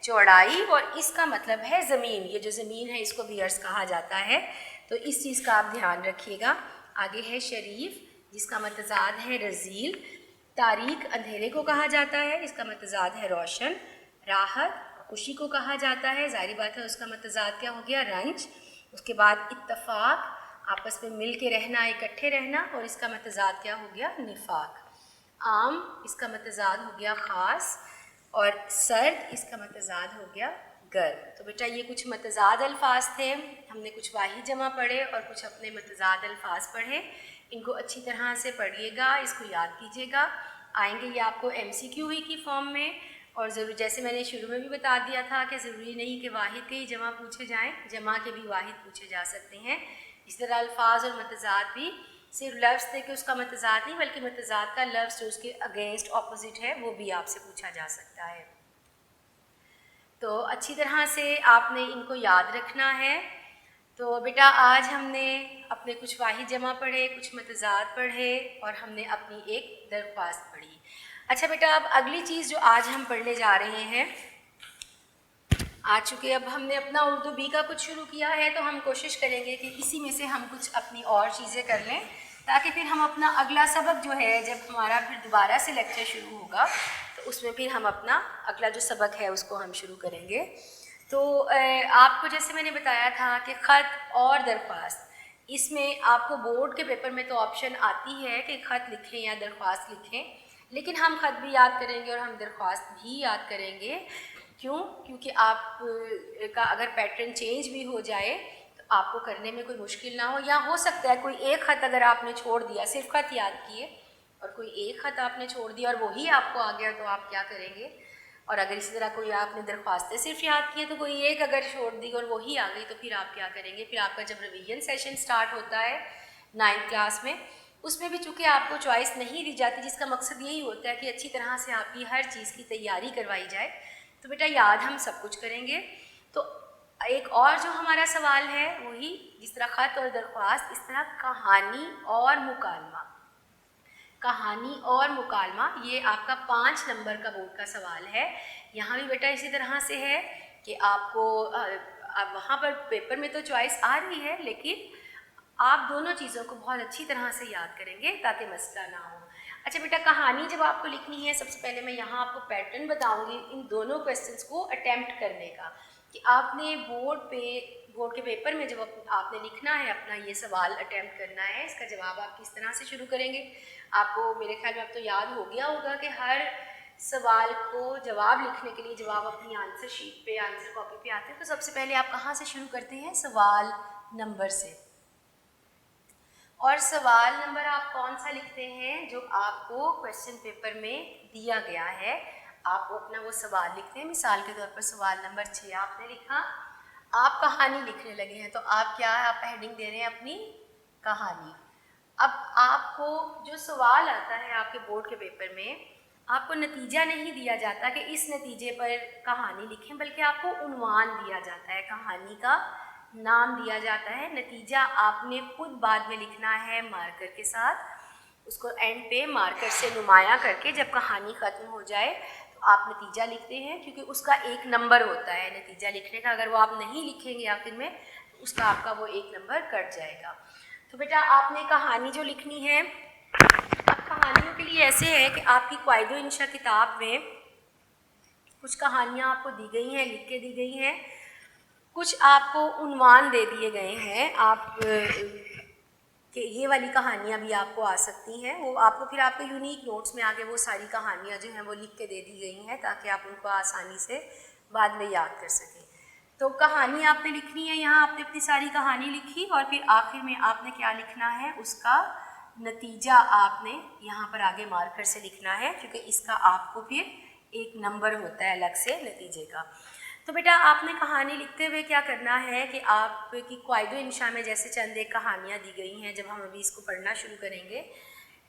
چوڑائی، اور اس کا مطلب ہے زمین. یہ جو زمین ہے اس کو بھی عرض کہا جاتا ہے. تو اس چیز کا آپ دھیان رکھیے گا. آگے ہے شریف، جس کا متضاد ہے رذیل. تاریک اندھیرے کو کہا جاتا ہے، اس کا متضاد ہے روشن. راحت خوشی کو کہا جاتا ہے، ظاہری بات ہے اس کا متضاد کیا ہو گیا؟ رنج. اس کے بعد اتفاق، آپس میں مل کے رہنا، اکٹھے رہنا، اور اس کا متضاد کیا ہو گیا؟ نفاق. عام، اس کا متضاد ہو گیا خاص. اور سرد، اس کا متضاد ہو گیا گرم. تو بیٹا یہ کچھ متضاد الفاظ تھے. ہم نے کچھ واحد جمع پڑھے اور کچھ اپنے متضاد الفاظ پڑھے. ان کو اچھی طرح سے پڑھیے گا، اس کو یاد کیجیے گا. آئیں گے یہ آپ کو MCQ ہی کی فارم میں. اور ضرور، جیسے میں نے شروع میں بھی بتا دیا تھا کہ ضروری نہیں کہ واحد کے ہی جمع پوچھے جائیں، جمع کے بھی واحد پوچھے جا سکتے ہیں. اس طرح الفاظ اور متضاد بھی صرف لفظ دے کے اس کا متضاد نہیں، بلکہ متضاد کا لفظ جو اس کے اگینسٹ اپوزٹ ہے وہ بھی آپ سے پوچھا جا سکتا ہے. تو اچھی طرح سے آپ نے ان کو یاد رکھنا ہے. تو بیٹا آج ہم نے اپنے کچھ واحد جمع پڑھے، کچھ متضاد پڑھے، اور ہم نے اپنی ایک درخواست پڑھی. اچھا بیٹا، اب اگلی چیز جو آج ہم پڑھنے جا رہے ہیں، آج چونکہ اب ہم نے اپنا اردو بی کا کچھ شروع کیا ہے تو ہم کوشش کریں گے کہ اسی میں سے ہم کچھ اپنی اور چیزیں کر لیں، تاکہ پھر ہم اپنا اگلا سبق جو ہے، جب ہمارا پھر دوبارہ سے لیکچر شروع ہوگا تو اس میں پھر ہم اپنا اگلا جو سبق ہے اس کو ہم شروع کریں گے. تو آپ کو جیسے میں نے بتایا تھا کہ خط اور درخواست، اس میں آپ کو بورڈ کے پیپر میں تو آپشن آتی ہے کہ خط لکھیں یا درخواست لکھیں، لیکن ہم خط بھی یاد کریں گے اور ہم درخواست بھی یاد کریں گے. کیوں؟ کیونکہ آپ کا اگر پیٹرن چینج بھی ہو جائے تو آپ کو کرنے میں کوئی مشکل نہ ہو. یا ہو سکتا ہے کوئی ایک خط اگر آپ نے چھوڑ دیا, صرف خط یاد کیے اور کوئی ایک خط آپ نے چھوڑ دیا اور وہی آپ کو آ گیا, تو آپ کیا کریں گے؟ اور اگر اسی طرح کوئی آپ نے درخواستیں صرف یاد کی ہیں تو کوئی ایک اگر چھوڑ دی اور وہی آ گئی تو پھر آپ کیا کریں گے؟ پھر آپ کا جب ریویژن سیشن سٹارٹ ہوتا ہے 9th کلاس میں, اس میں بھی چونکہ آپ کو چوائس نہیں دی جاتی, جس کا مقصد یہی ہوتا ہے کہ اچھی طرح سے آپ کی ہر چیز کی تیاری کروائی جائے, تو بیٹا یاد ہم سب کچھ کریں گے. تو ایک اور جو ہمارا سوال ہے وہی جس طرح خط اور درخواست, اس طرح کہانی اور مکالمہ. کہانی اور مکالمہ یہ آپ کا 5 نمبر کا بورڈ کا سوال ہے. یہاں بھی بیٹا اسی طرح سے ہے کہ آپ کو وہاں پر پیپر میں تو چوائس آ رہی ہے, لیکن آپ دونوں چیزوں کو بہت اچھی طرح سے یاد کریں گے تاکہ مسئلہ نہ ہو. اچھا بیٹا, کہانی جب آپ کو لکھنی ہے, سب سے پہلے میں یہاں آپ کو پیٹرن بتاؤں گی ان دونوں کویسچنس کو اٹیمپٹ کرنے کا, کہ آپ نے بورڈ کے پیپر میں جب آپ نے لکھنا ہے اپنا یہ سوال اٹیمپٹ کرنا ہے, اس کا جواب آپ کس طرح سے شروع کریں گے. آپ کو میرے خیال میں اب تو یاد ہو گیا ہوگا کہ ہر سوال کو جواب لکھنے کے لیے جواب اپنی آنسر شیٹ پہ, آنسر کاپی پہ آتے ہیں, تو سب سے پہلے آپ کہاں سے شروع کرتے ہیں؟ سوال نمبر سے. اور سوال نمبر آپ کون سا لکھتے ہیں؟ جو آپ کو کویسچن پیپر میں دیا گیا ہے, آپ اپنا وہ سوال لکھتے ہیں. مثال کے طور پر سوال نمبر 6 آپ نے لکھا, آپ کہانی لکھنے لگے ہیں, تو آپ کیا ہے, آپ ہیڈنگ دے رہے ہیں اپنی کہانی. اب آپ کو جو سوال آتا ہے آپ کے بورڈ کے پیپر میں, آپ کو نتیجہ نہیں دیا جاتا کہ اس نتیجے پر کہانی لکھیں, بلکہ آپ کو عنوان دیا جاتا ہے, کہانی کا نام دیا جاتا ہے. نتیجہ آپ نے خود بعد میں لکھنا ہے مارکر کے ساتھ, اس کو اینڈ پہ مارکر سے نمایاں کر کے جب کہانی ختم ہو جائے تو آپ نتیجہ لکھتے ہیں, کیونکہ اس کا ایک نمبر ہوتا ہے نتیجہ لکھنے کا. اگر وہ آپ نہیں لکھیں گے آخر میں تو اس کا آپ کا وہ ایک نمبر کٹ جائے گا. تو بیٹا آپ نے کہانی جو لکھنی ہے, اب کہانیوں کے لیے ایسے ہے کہ آپ کی قواعد و انشاء کتاب میں کچھ کہانیاں آپ کو دی گئی ہیں, لکھ کے دی گئی ہیں, کچھ آپ کو عنوان دے دیے گئے ہیں. آپ کہ یہ والی کہانیاں بھی آپ کو آ سکتی ہیں, وہ آپ کو پھر آپ کے یونیک نوٹس میں آگے وہ ساری کہانیاں جو ہیں وہ لکھ کے دے دی گئی ہیں تاکہ آپ ان کو آسانی سے بعد میں یاد کر سکیں. تو کہانی آپ نے لکھنی ہے, یہاں آپ نے اپنی ساری کہانی لکھی اور پھر آخر میں آپ نے کیا لکھنا ہے, اس کا نتیجہ آپ نے یہاں پر آگے مارکر سے لکھنا ہے, کیونکہ اس کا آپ کو پھر ایک نمبر ہوتا ہے الگ سے نتیجے کا. تو بیٹا آپ نے کہانی لکھتے ہوئے کیا کرنا ہے کہ آپ کی قواعد و انشاء میں جیسے چند ایک کہانیاں دی گئی ہیں, جب ہم ابھی اس کو پڑھنا شروع کریں گے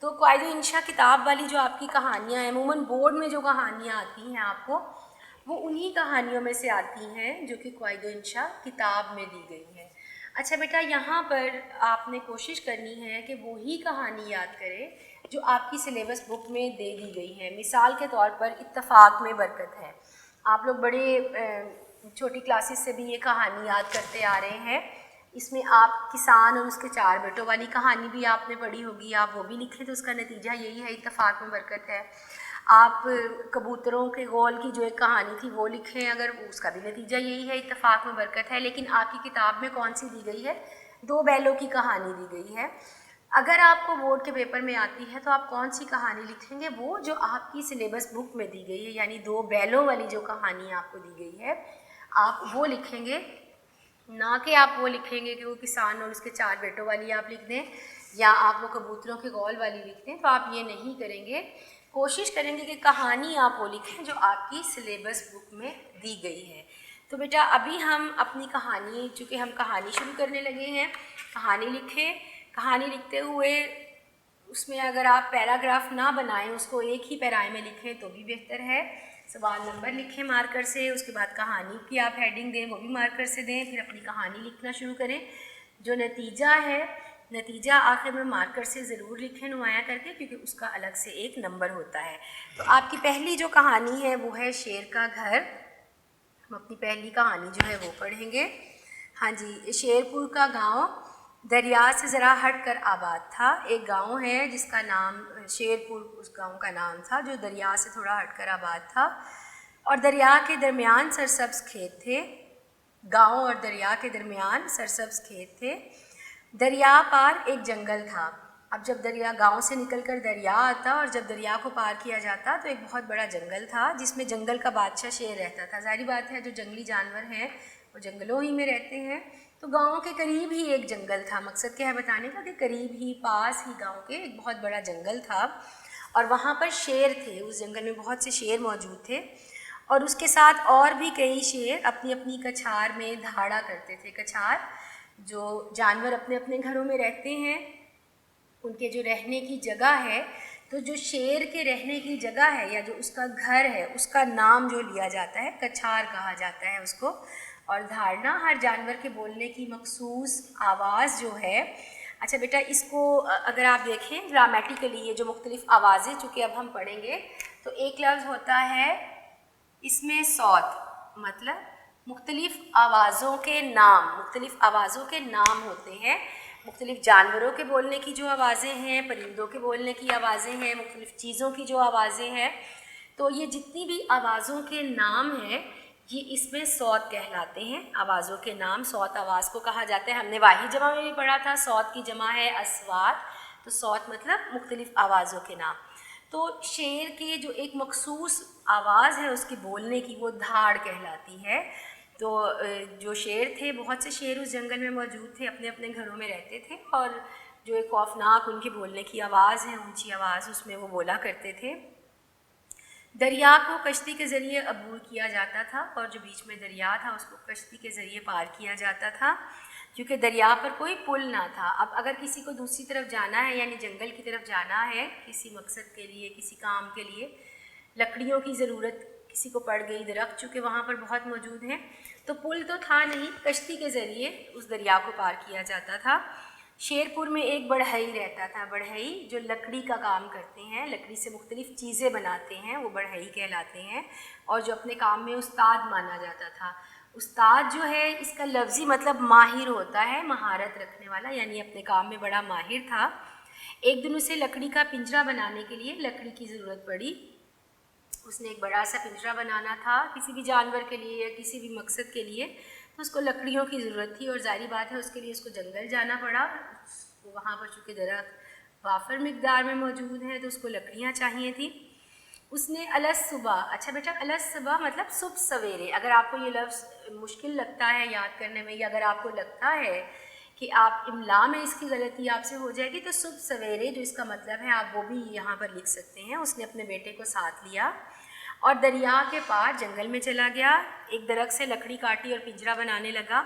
تو قواعد و انشاء کتاب والی جو آپ کی کہانیاں ہیں, عموماً بورڈ میں جو کہانیاں آتی ہیں آپ کو, وہ انہی کہانیوں میں سے آتی ہیں جو کہ قواعد و انشاء کتاب میں دی گئی ہیں. اچھا بیٹا, یہاں پر آپ نے کوشش کرنی ہے کہ وہی کہانی یاد کریں جو آپ کی سلیبس بک میں دے دی گئی ہے. مثال کے طور پر اتفاق میں برکت ہے, آپ لوگ بڑے چھوٹی کلاسز سے بھی یہ کہانی یاد کرتے آ رہے ہیں. اس میں آپ کسان اور اس کے 4 بیٹوں والی کہانی بھی آپ نے پڑھی ہوگی, آپ وہ بھی لکھیں تو اس کا نتیجہ یہی ہے, اتفاق میں برکت ہے. آپ کبوتروں کے غول کی جو ایک کہانی تھی وہ لکھیں, اگر اس کا بھی نتیجہ یہی ہے, اتفاق میں برکت ہے. لیکن آپ کی کتاب میں کون سی دی گئی ہے؟ 2 بیلوں کی کہانی دی گئی ہے. اگر آپ کو بورڈ کے پیپر میں آتی ہے تو آپ کون سی کہانی لکھیں گے؟ وہ جو آپ کی سلیبس بک میں دی گئی ہے, یعنی 2 بیلوں والی جو کہانی آپ کو دی گئی ہے آپ وہ لکھیں گے, نہ کہ آپ وہ لکھیں گے کہ وہ کسان اور اس کے 4 بیٹوں والی آپ لکھ دیں یا آپ وہ کبوتروں کے غول والی لکھ دیں. تو آپ یہ نہیں کریں گے, کوشش کریں گے کہ کہانی آپ وہ لکھیں جو آپ کی سلیبس بک میں دی گئی ہے. تو بیٹا ابھی ہم اپنی کہانی, چونکہ ہم کہانی شروع کرنے لگے ہیں, کہانی لکھیں. کہانی لکھتے ہوئے اس میں اگر آپ پیراگراف نہ بنائیں, اس کو ایک ہی پیرائے میں لکھیں تو بھی بہتر ہے. سوال نمبر لکھیں مارکر سے, اس کے بعد کہانی کی آپ ہیڈنگ دیں, وہ بھی مارکر سے دیں, پھر اپنی کہانی لکھنا شروع کریں. جو نتیجہ ہے, نتیجہ آخر میں مارکر سے ضرور لکھیں نمایاں کر کے, کیونکہ اس کا الگ سے ایک نمبر ہوتا ہے. تو آپ کی پہلی جو کہانی ہے وہ ہے شیر کا گھر. ہم اپنی پہلی کہانی جو ہے وہ پڑھیں گے. ہاں جی, شیرپور کا گاؤں دریا سے ذرا ہٹ کر آباد تھا. ایک گاؤں ہے جس کا نام شیرپور اس گاؤں کا نام تھا, جو دریا سے تھوڑا ہٹ کر آباد تھا, اور دریا کے درمیان سرسبز کھیت تھے. گاؤں اور دریا کے درمیان سرسبز کھیت تھے. دریا پار ایک جنگل تھا, اب جب دریا گاؤں سے نکل کر دریا آتا اور جب دریا کو پار کیا جاتا تو ایک بہت بڑا جنگل تھا جس میں جنگل کا بادشاہ شیر رہتا تھا. ظاہری بات ہے جو جنگلی جانور ہیں وہ جنگلوں ہی میں رہتے ہیں. تو گاؤں کے قریب ہی ایک جنگل تھا. مقصد کیا ہے بتانے کا کہ قریب ہی پاس ہی گاؤں کے ایک بہت بڑا جنگل تھا اور وہاں پر شیر تھے. اس جنگل میں بہت سے شیر موجود تھے اور اس کے ساتھ اور بھی کئی شیر اپنی اپنی کچھار میں دھاڑا کرتے تھے. کچھار جو جانور اپنے اپنے گھروں میں رہتے ہیں ان کے جو رہنے کی جگہ ہے, تو جو شیر کے رہنے کی جگہ ہے یا جو اس کا گھر ہے اس کا نام جو لیا جاتا ہے کچھار کہا جاتا ہے اس کو. اور دھارنا ہر جانور کے بولنے کی مخصوص آواز جو ہے. اچھا بیٹا اس کو اگر آپ دیکھیں گرامیٹیکلی یہ جو مختلف آوازیں چونکہ اب ہم پڑھیں گے تو ایک لفظ ہوتا ہے اس میں صوت, مطلب مختلف آوازوں کے نام ہوتے ہیں. مختلف جانوروں کے بولنے کی جو آوازیں ہیں, پرندوں کے بولنے کی آوازیں ہیں, مختلف چیزوں کی جو آوازیں ہیں, تو یہ جتنی بھی آوازوں کے نام ہیں یہ اس میں صوت کہلاتے ہیں. آوازوں کے نام صوت آواز کو کہا جاتا ہے. ہم نے واحد جمع میں بھی پڑھا تھا, صوت کی جمع ہے اصوات, تو صوت مطلب مختلف آوازوں کے نام. تو شیر کے جو ایک مخصوص آواز ہے اس کی بولنے کی وہ دھاڑ کہلاتی ہے. تو جو شیر تھے بہت سے شیر اس جنگل میں موجود تھے, اپنے اپنے گھروں میں رہتے تھے اور جو ایک خوفناک ان کی بولنے کی آواز ہے, اونچی آواز, اس میں وہ بولا کرتے تھے. دریا کو کشتی کے ذریعے عبور کیا جاتا تھا اور جو بیچ میں دریا تھا اس کو کشتی کے ذریعے پار کیا جاتا تھا کیونکہ دریا پر کوئی پل نہ تھا. اب اگر کسی کو دوسری طرف جانا ہے یعنی جنگل کی طرف جانا ہے کسی مقصد کے لیے, کسی کام کے لیے, لکڑیوں کی ضرورت کسی کو پڑ گئی, درخت چونکہ وہاں پر بہت موجود ہیں, تو پل تو تھا نہیں, کشتی کے ذریعے اس دریا کو پار کیا جاتا تھا. شیرپور میں ایک بڑھئی رہتا تھا. بڑھئی جو لکڑی کا کام کرتے ہیں, لکڑی سے مختلف چیزیں بناتے ہیں, وہ بڑھئی کہلاتے ہیں اور جو اپنے کام میں استاد مانا جاتا تھا. استاد جو ہے اس کا لفظی مطلب ماہر ہوتا ہے, مہارت رکھنے والا, یعنی اپنے کام میں بڑا ماہر تھا. ایک دن اسے لکڑی کا پنجرا بنانے کے لیے لکڑی کی ضرورت پڑی. اس نے ایک بڑا سا پنجرا بنانا تھا کسی بھی جانور کے لیے یا کسی بھی مقصد کے لیے, تو اس کو لکڑیوں کی ضرورت تھی اور ظاہری بات ہے اس کے لیے اس کو جنگل جانا پڑا. وہاں پر چونکہ درخت وافر مقدار میں موجود ہیں تو اس کو لکڑیاں چاہیے تھیں. اس نے الصبح, اچھا بیٹا الصبح مطلب صبح سویرے. اگر آپ کو یہ لفظ مشکل لگتا ہے یاد کرنے میں یا اگر آپ کو لگتا ہے کہ آپ املا میں اس کی غلطی آپ سے ہو جائے گی تو صبح سویرے جو اس کا مطلب ہے آپ وہ بھی یہاں پر لکھ سکتے ہیں. اس نے اپنے بیٹے کو ساتھ لیا اور دریا کے پار جنگل میں چلا گیا. ایک درخت سے لکڑی کاٹی اور پنجرا بنانے لگا.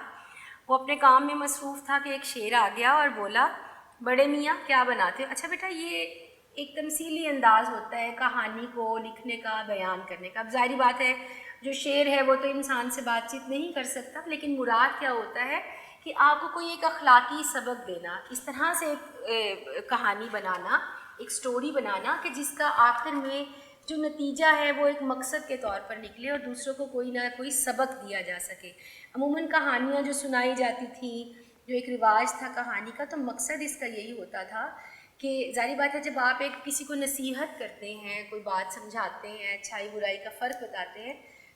وہ اپنے کام میں مصروف تھا کہ ایک شیر آ گیا اور بولا, بڑے میاں کیا بناتے ہو؟ اچھا بیٹا یہ ایک تمثیلی انداز ہوتا ہے کہانی کو لکھنے کا, بیان کرنے کا. اب ظاہری بات ہے جو شیر ہے وہ تو انسان سے بات چیت نہیں کر سکتا, لیکن مراد کیا ہوتا ہے کہ آپ کو کوئی ایک اخلاقی سبق دینا, اس طرح سے ایک کہانی بنانا, ایک سٹوری بنانا کہ جس کا آخر میں جو نتیجہ ہے وہ ایک مقصد کے طور پر نکلے اور دوسروں کو کوئی نہ کوئی سبق دیا جا سکے. عموماً کہانیاں جو سنائی جاتی تھیں, جو ایک رواج تھا کہانی کا, تو مقصد اس کا یہی ہوتا تھا کہ ظاہری بات ہے جب آپ ایک کسی کو نصیحت کرتے ہیں, کوئی بات سمجھاتے ہیں, اچھائی برائی کا فرق بتاتے ہیں,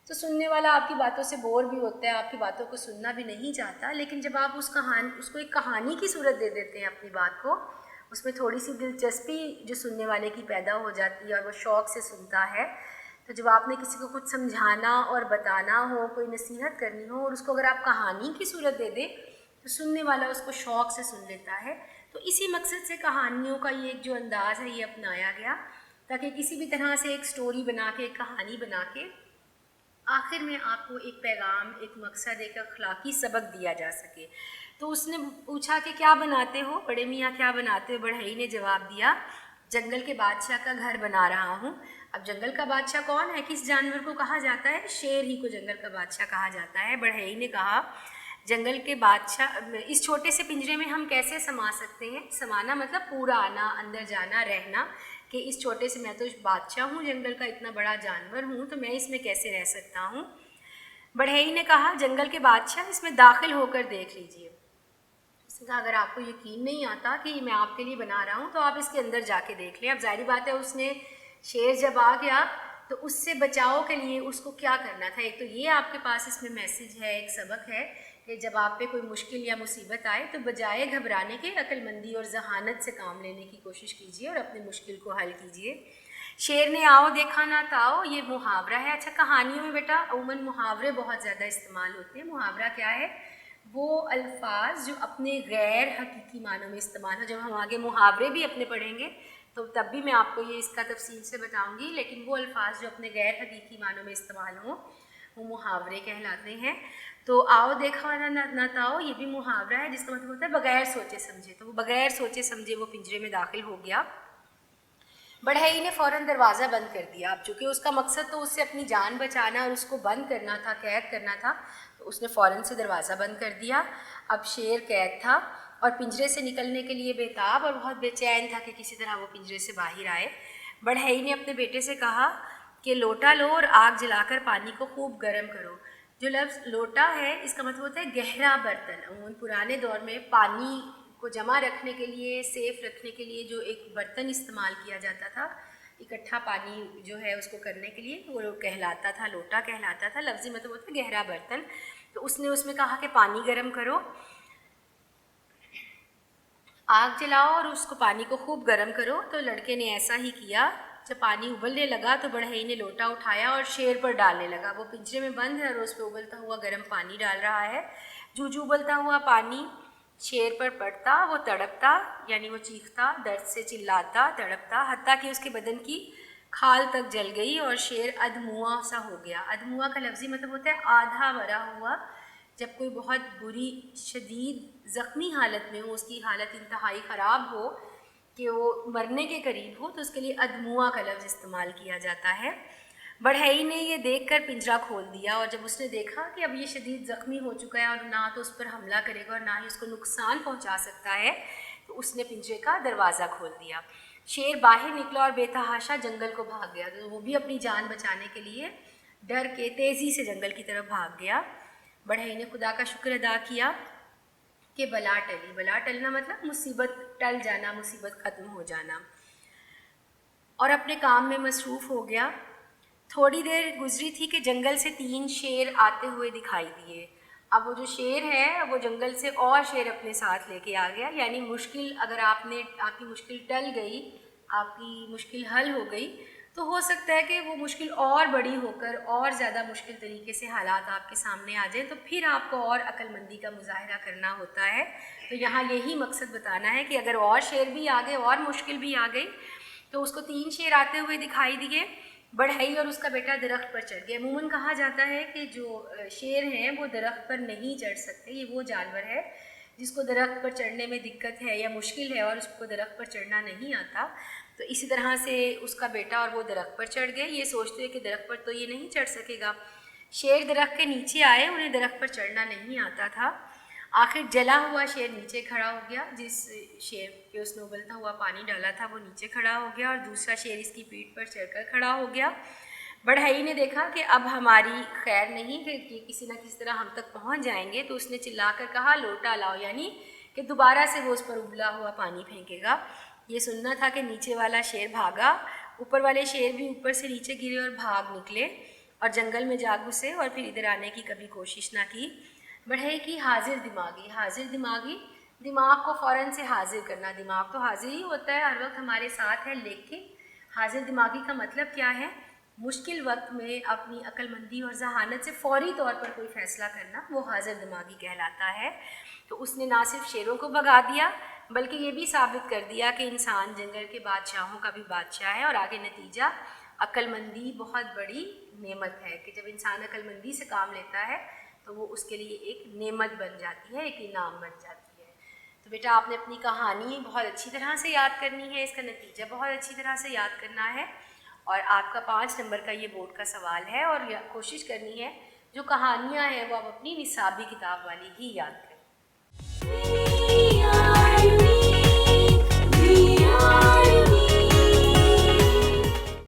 تو سننے والا آپ کی باتوں سے بور بھی ہوتا ہے, آپ کی باتوں کو سننا بھی نہیں چاہتا. لیکن جب آپ اس کو ایک کہانی کی صورت دے دیتے ہیں اپنی بات کو, اس میں تھوڑی سی دلچسپی جو سننے والے کی پیدا ہو جاتی ہے اور وہ شوق سے سنتا ہے, تو جب آپ نے کسی کو کچھ سمجھانا اور بتانا ہو, کوئی نصیحت کرنی ہو اور اس کو اگر آپ کہانی کی صورت دے دیں تو سننے والا اس کو شوق سے سن لیتا ہے. تو اسی مقصد سے کہانیوں کا یہ ایک جو انداز ہے یہ اپنایا گیا تاکہ کسی بھی طرح سے ایک سٹوری بنا کے, ایک کہانی بنا کے آخر میں آپ کو ایک پیغام, ایک مقصد, ایک اخلاقی سبق دیا جا سکے. تو اس نے پوچھا کہ کیا بناتے ہو بڑے میاں, کیا بناتے ہو؟ بڑھئی نے جواب دیا, جنگل کے بادشاہ کا گھر بنا رہا ہوں. اب جنگل کا بادشاہ کون ہے, کس جانور کو کہا جاتا ہے؟ شیر ہی کو جنگل کا بادشاہ کہا جاتا ہے. بڑھئی نے کہا جنگل کے بادشاہ, اس چھوٹے سے پنجرے میں ہم کیسے سما سکتے ہیں؟ سمانا مطلب پورا آنا, اندر جانا, رہنا, کہ اس چھوٹے سے, میں تو بادشاہ ہوں جنگل کا, اتنا بڑا جانور ہوں, تو میں اس میں کیسے رہ سکتا ہوں؟ بڑھئی نے کہا جنگل کے بادشاہ اس میں داخل ہو کر دیکھ لیجئے. اس نے کہا اگر آپ کو یقین نہیں آتا کہ میں آپ کے لیے بنا رہا ہوں تو آپ اس کے اندر جا کے دیکھ لیں. اب ظاہری بات ہے اس نے, شیر جب آ گیا تو اس سے بچاؤ کے لیے اس کو کیا کرنا تھا؟ ایک تو یہ آپ کے پاس اس میں میسج ہے, ایک سبق ہے کہ جب آپ پہ کوئی مشکل یا مصیبت آئے تو بجائے گھبرانے کے عقلمندی اور ذہانت سے کام لینے کی کوشش کیجیے اور اپنے مشکل کو حل کیجیے. شیر نے آؤ دیکھا نہ تاؤ یہ محاورہ ہے. اچھا کہانیوں میں بیٹا عموماً محاورے بہت زیادہ استعمال ہوتے ہیں. محاورہ کیا ہے؟ وہ الفاظ جو اپنے غیر حقیقی معنوں میں استعمال ہو. جب ہم آگے محاورے بھی اپنے پڑھیں گے تو تب بھی میں آپ کو یہ اس کا تفصیل سے بتاؤں گی، لیکن وہ الفاظ جو اپنے غیر حقیقی معنوں میں استعمال ہوں وہ محاورے کہلاتے ہیں. تو آؤ دیکھا نہ تاؤ یہ بھی محاورہ ہے جس کا مطلب ہوتا ہے بغیر سوچے سمجھے. تو وہ بغیر سوچے سمجھے وہ پنجرے میں داخل ہو گیا. بڑھئی نے فوراً دروازہ بند کر دیا. اب چونکہ اس کا مقصد تو اس سے اپنی جان بچانا اور اس کو بند کرنا تھا، قید کرنا تھا، تو اس نے فوراً سے دروازہ بند کر دیا. اب شیر قید تھا اور پنجرے سے نکلنے کے لیے بےتاب اور بہت بے چین تھا کہ کسی طرح وہ پنجرے سے باہر آئے. بڑھئی نے اپنے بیٹے سے کہا کہ لوٹا لو اور آگ جلا کر پانی کو خوب گرم کرو. جو لفظ لوٹا ہے اس کا مطلب ہوتا ہے گہرا برتن. عموماً پرانے دور میں پانی کو جمع رکھنے کے لیے، سیف رکھنے کے لیے جو ایک برتن استعمال کیا جاتا تھا اکٹھا پانی جو ہے اس کو کرنے کے لیے، وہ کہلاتا تھا لوٹا کہلاتا تھا. لفظی مطلب ہوتا ہے گہرا برتن. تو اس نے اس میں کہا کہ پانی گرم کرو، آگ جلاؤ اور اس کو پانی کو خوب گرم کرو. تو لڑکے نے ایسا ہی کیا. جب پانی ابلنے لگا تو بڑھئی نے لوٹا اٹھایا اور شیر پر ڈالنے لگا. وہ پنجرے میں بند ہے اور اس پہ ابلتا ہوا گرم پانی ڈال رہا ہے. جو ابلتا ہوا پانی شیر پر پڑتا وہ تڑپتا، یعنی وہ چیختا، درد سے چلاتا، تڑپتا، حتیٰ کہ اس کے بدن کی کھال تک جل گئی اور شیر ادموا سا ہو گیا. ادموا کا لفظی مطلب ہوتا ہے آدھا مرا ہوا. جب کوئی بہت بری شدید زخمی حالت میں ہو، اس کی حالت انتہائی خراب ہو کہ وہ مرنے کے قریب ہو، تو اس کے لیے ادموا کا لفظ استعمال کیا جاتا ہے. بڑھئی نے یہ دیکھ کر پنجرا کھول دیا اور جب اس نے دیکھا کہ اب یہ شدید زخمی ہو چکا ہے اور نہ تو اس پر حملہ کرے گا اور نہ ہی اس کو نقصان پہنچا سکتا ہے، تو اس نے پنجرے کا دروازہ کھول دیا. شیر باہر نکلا اور بے تحاشا جنگل کو بھاگ گیا. تو وہ بھی اپنی جان بچانے کے لیے ڈر کے تیزی سے جنگل کی طرف بھاگ گیا. بڑھئی نے خدا کا شکر ادا کیا کہ بلا ٹلی. بلا ٹلنا مطلب مصیبت ٹل جانا، مصیبت ختم ہو جانا، اور اپنے کام میں مصروف ہو گیا. تھوڑی دیر گزری تھی کہ جنگل سے 3 شیر آتے ہوئے دکھائی دیے. اب وہ جو شیر ہے وہ جنگل سے اور شیر اپنے ساتھ لے کے آ گیا. یعنی مشکل، اگر آپ کی مشکل ٹل گئی، آپ کی مشکل حل ہو گئی، تو ہو سکتا ہے کہ وہ مشکل اور بڑی ہو کر اور زیادہ مشکل طریقے سے حالات آپ کے سامنے آ جائیں، تو پھر آپ کو اور عقل مندی کا مظاہرہ کرنا ہوتا ہے. تو یہاں یہی مقصد بتانا ہے کہ اگر اور شیر بھی آ گئے، اور مشکل بھی آ گئی، تو اس کو 3 شیر آتے ہوئے دکھائی دیے. بڑھئی اور اس کا بیٹا درخت پر چڑھ گئے. عموماً کہا جاتا ہے کہ جو شیر ہیں وہ درخت پر نہیں چڑھ سکتے. یہ وہ جانور ہے جس کو درخت پر چڑھنے میں دقت ہے یا مشکل ہے اور اس کو درخت پر چڑھنا نہیں آتا. تو اسی طرح سے اس کا بیٹا اور وہ درخت پر چڑھ گئے، یہ سوچتے ہیں کہ درخت پر تو یہ نہیں چڑھ سکے گا. شیر درخت کے نیچے آئے، انہیں درخت پر چڑھنا نہیں آتا تھا. آخر جلا ہوا شیر نیچے کھڑا ہو گیا. جس شیر پہ اس نے ابلتا ہوا پانی ڈالا تھا وہ نیچے کھڑا ہو گیا اور دوسرا شیر اس کی پیٹھ پر چڑھ کر کھڑا ہو گیا. بڑھئی نے دیکھا کہ اب ہماری خیر نہیں کہ کسی نہ کسی طرح ہم تک پہنچ جائیں گے، تو اس نے چلا کر کہا لوٹا لاؤ، یعنی کہ دوبارہ سے وہ اس پر ابلا ہوا پانی پھینکے گا. یہ سننا تھا کہ نیچے والا شیر بھاگا. اوپر والے شیر بھی اوپر سے نیچے گرے اور بھاگ نکلے اور جنگل میں جا گھسے اور پھر ادھر آنے کی کبھی کوشش نہ کی. بڑھئی کی حاضر دماغی دماغ کو فوراً سے حاضر کرنا. دماغ تو حاضر ہی ہوتا ہے، ہر وقت ہمارے ساتھ ہے، لیکن حاضر دماغی کا مطلب کیا ہے؟ مشکل وقت میں اپنی عقل مندی اور ذہانت سے فوری طور پر کوئی فیصلہ کرنا، وہ حاضر دماغی کہلاتا ہے. تو اس نے نہ صرف شیروں کو بھگا دیا بلکہ یہ بھی ثابت کر دیا کہ انسان جنگل کے بادشاہوں کا بھی بادشاہ ہے. اور آگے نتیجہ، عقل مندی بہت بڑی نعمت ہے کہ جب انسان عقل مندی سے کام لیتا ہے تو وہ اس کے لیے ایک نعمت بن جاتی ہے، ایک انعام بن جاتی ہے. تو بیٹا آپ نے اپنی کہانی بہت اچھی طرح سے یاد کرنی ہے، اس کا نتیجہ بہت اچھی طرح سے یاد کرنا ہے، اور آپ کا 5 نمبر کا یہ بورڈ کا سوال ہے. اور کوشش کرنی ہے جو کہانیاں ہیں وہ آپ اپنی نصابی کتاب والی ہی یاد کریں.